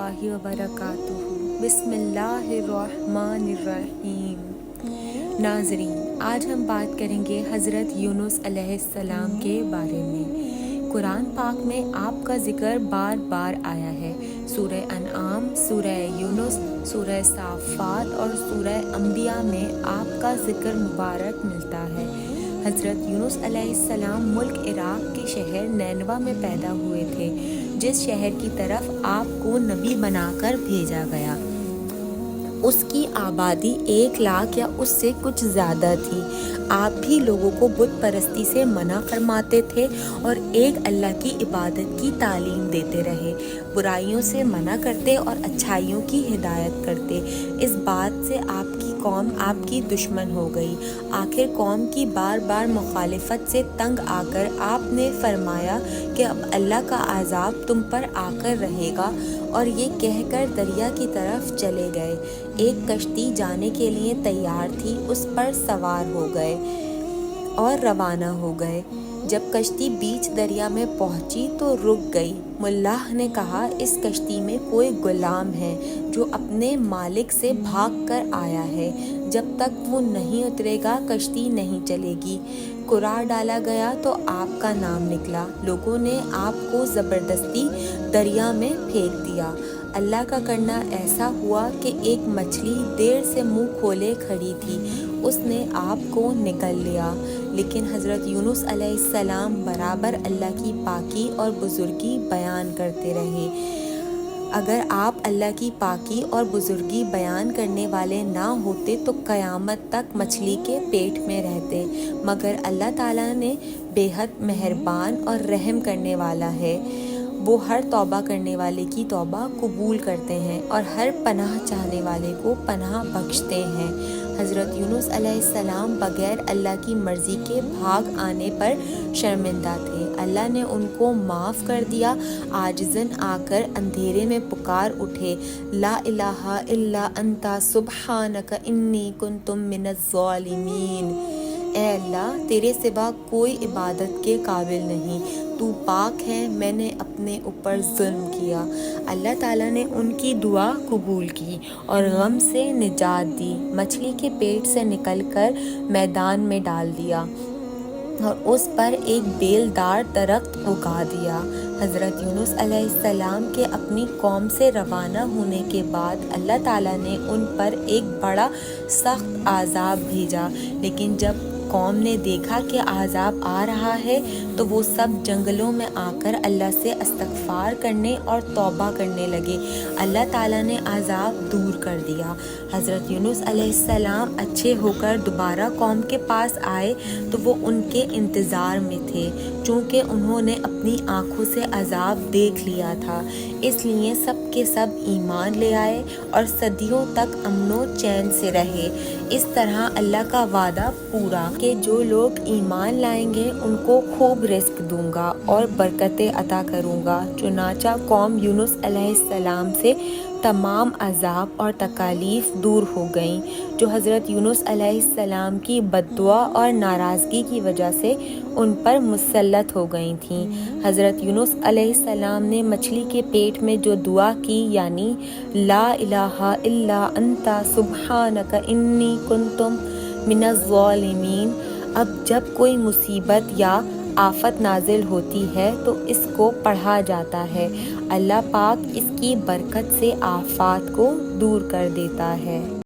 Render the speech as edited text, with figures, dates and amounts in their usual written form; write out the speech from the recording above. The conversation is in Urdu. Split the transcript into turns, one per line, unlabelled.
اللہ وبرکاتہ۔ بسم اللہ الرحمن الرحیم۔ ناظرین، آج ہم بات کریں گے حضرت یونس علیہ السلام کے بارے میں۔ قرآن پاک میں آپ کا ذکر بار بار آیا ہے۔ سورہ انعام، سورہ یونس، سورہ صافات اور سورہ انبیاء میں آپ کا ذکر مبارک ملتا ہے۔ حضرت یونس علیہ السلام ملک عراق کے شہر نینوا میں پیدا ہوئے تھے، جس شہر کی طرف آپ کو نبی بنا کر بھیجا گیا۔ اس کی آبادی 1 لاکھ یا اس سے کچھ زیادہ تھی۔ آپ بھی لوگوں کو بت پرستی سے منع فرماتے تھے اور ایک اللہ کی عبادت کی تعلیم دیتے رہے، برائیوں سے منع کرتے اور اچھائیوں کی ہدایت کرتے۔ اس بات سے آپ کی قوم آپ کی دشمن ہو گئی۔ آخر قوم کی بار بار مخالفت سے تنگ آ کر آپ نے فرمایا کہ اب اللہ کا عذاب تم پر آ کر رہے گا، اور یہ کہہ کر دریا کی طرف چلے گئے۔ ایک کشتی جانے کے لیے تیار تھی، اس پر سوار ہو گئے اور روانہ ہو گئے۔ جب کشتی بیچ دریا میں پہنچی تو رک گئی۔ ملاح نے کہا، اس کشتی میں کوئی غلام ہے جو اپنے مالک سے بھاگ کر آیا ہے، جب تک وہ نہیں اترے گا کشتی نہیں چلے گی۔ قرار ڈالا گیا تو آپ کا نام نکلا۔ لوگوں نے آپ کو زبردستی دریا میں پھینک دیا۔ اللہ کا کرنا ایسا ہوا کہ ایک مچھلی دیر سے منہ کھولے کھڑی تھی، اس نے آپ کو نگل لیا۔ لیکن حضرت یونس علیہ السلام برابر اللہ کی پاکی اور بزرگی بیان کرتے رہے۔ اگر آپ اللہ کی پاکی اور بزرگی بیان کرنے والے نہ ہوتے تو قیامت تک مچھلی کے پیٹ میں رہتے، مگر اللہ تعالیٰ نے بے حد مہربان اور رحم کرنے والا ہے۔ وہ ہر توبہ کرنے والے کی توبہ قبول کرتے ہیں اور ہر پناہ چاہنے والے کو پناہ بخشتے ہیں۔ حضرت یونس علیہ السلام بغیر اللہ کی مرضی کے بھاگ آنے پر شرمندہ تھے۔ اللہ نے ان کو معاف کر دیا۔ عاجزاً آ کر اندھیرے میں پکار اٹھے، لا الہ الا انت سبحانک انی کنت من الظالمین۔ اے اللہ، تیرے سوا کوئی عبادت کے قابل نہیں، تو پاک ہے، میں نے اپنے اوپر ظلم کیا۔ اللہ تعالیٰ نے ان کی دعا قبول کی اور غم سے نجات دی، مچھلی کے پیٹ سے نکل کر میدان میں ڈال دیا اور اس پر ایک بیل دار درخت اگا دیا۔ حضرت یونس علیہ السلام کے اپنی قوم سے روانہ ہونے کے بعد اللہ تعالیٰ نے ان پر ایک بڑا سخت عذاب بھیجا، لیکن جب قوم نے دیکھا کہ عذاب آ رہا ہے تو وہ سب جنگلوں میں آ کر اللہ سے استغفار کرنے اور توبہ کرنے لگے۔ اللہ تعالیٰ نے عذاب دور کر دیا۔ حضرت یونس علیہ السلام اچھے ہو کر دوبارہ قوم کے پاس آئے تو وہ ان کے انتظار میں تھے، چونکہ انہوں نے اپنی آنکھوں سے عذاب دیکھ لیا تھا، اس لیے سب کے سب ایمان لے آئے اور صدیوں تک امن و چین سے رہے۔ اس طرح اللہ کا وعدہ پورا کہ جو لوگ ایمان لائیں گے ان کو خوب رزق دوں گا اور برکتیں عطا کروں گا۔ چنانچہ قوم یونس علیہ السلام سے تمام عذاب اور تکالیف دور ہو گئیں، جو حضرت یونس علیہ السلام کی بد دعا اور ناراضگی کی وجہ سے ان پر مسلط ہو گئی تھیں۔ حضرت یونس علیہ السلام نے مچھلی کے پیٹ میں جو دعا کی، یعنی لا الہ الا انت سبحانک انی کنت من الظالمین، اب جب کوئی مصیبت یا آفت نازل ہوتی ہے تو اس کو پڑھا جاتا ہے، اللہ پاک اس کی برکت سے آفات کو دور کر دیتا ہے۔